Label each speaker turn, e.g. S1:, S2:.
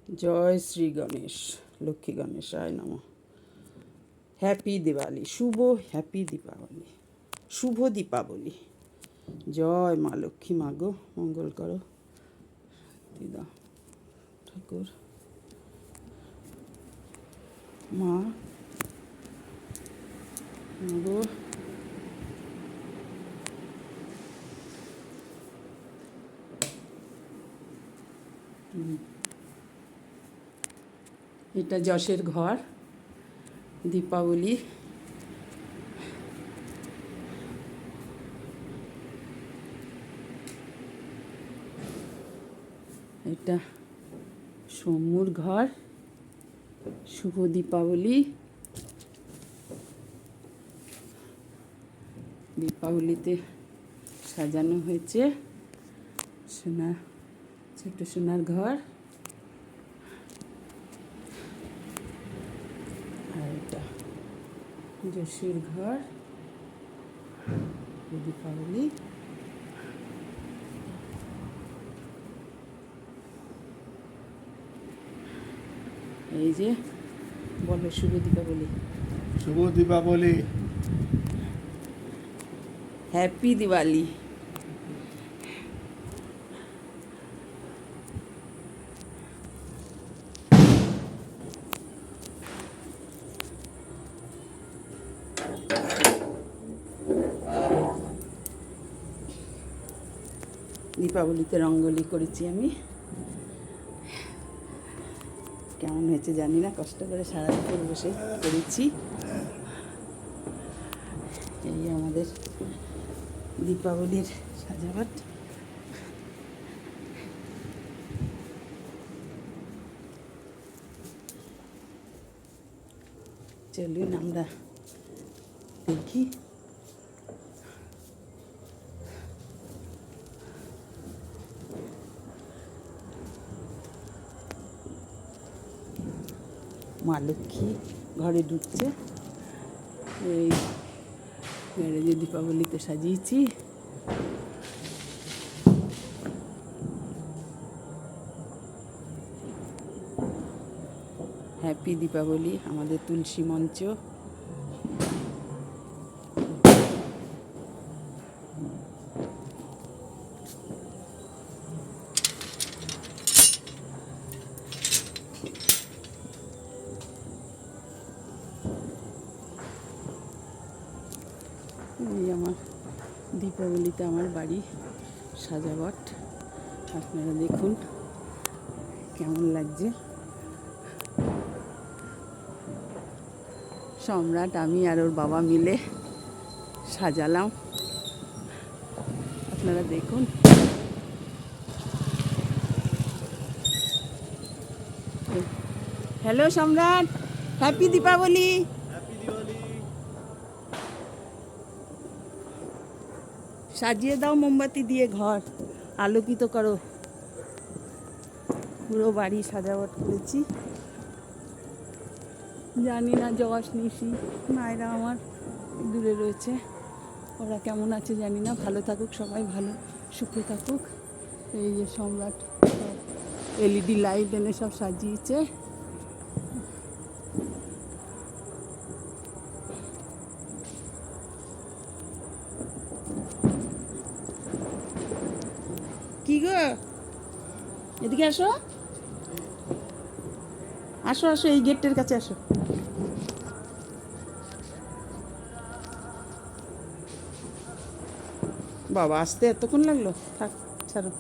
S1: জয় শ্রী গণেশ, লক্ষ্মী গণেশায় নমঃ। Happy Diwali, happy Deepavali, শুভ দীপাবলি। জয় মা লক্ষ্মী, মা গো মঙ্গল করো। দিদা ঠাকুর মা গো, এটা যশের ঘর। দীপাবলি এটা সমুর ঘর। শুভ দীপাবলি। দীপাবলিতে সাজানো হয়েছে সোনা, ছোট সোনার ঘর। আর এটা যশীর ঘর। দীপাবলি এই যে বলো শুভ দীপাবলি,
S2: শুভ দীপাবলি,
S1: হ্যাপি দিওয়ালি। দীপাবলিতে রঙ্গোলি করেছি আমি, কেমন হয়েছে জানি না, কষ্ট করে সারা দুপুর বসে করেছি। এই আমাদের দীপাবলির সাজাবাট। চলুন আমরা দেখি। মা লক্ষ্মী ঘরে ঢুকছে। এই গ্যারেজে দীপাবলিতে সাজিয়েছি। হ্যাপি দীপাবলি। আমাদের তুলসী মঞ্চ। এই আমার দীপাবলিতে আমার বাড়ি সাজাবাট, আপনারা দেখুন কেমন লাগছে। সম্রাট, আমি আর ওর বাবা মিলে সাজালাম, আপনারা দেখুন। হ্যালো সম্রাট, হ্যাপি দীপাবলি। সাজিয়ে দাও মোমবাতি দিয়ে, ঘর আলোকিত করো। পুরো বাড়ি সাজাওয়াট করেছি। জানি না যশ, নিশি, মায়েরা আমার দূরে রয়েছে, ওরা কেমন আছে জানি না। ভালো থাকুক সবাই, ভালো সুখে থাকুক। এই যে সম্রাট এলইডি লাইট এনে সব সাজিয়েছে। কি গো, এদিকে আসো, আসো আসো, এই গেটের কাছে আসো। বাবা আসতে এতক্ষণ লাগলো, থাক ছাড়ো।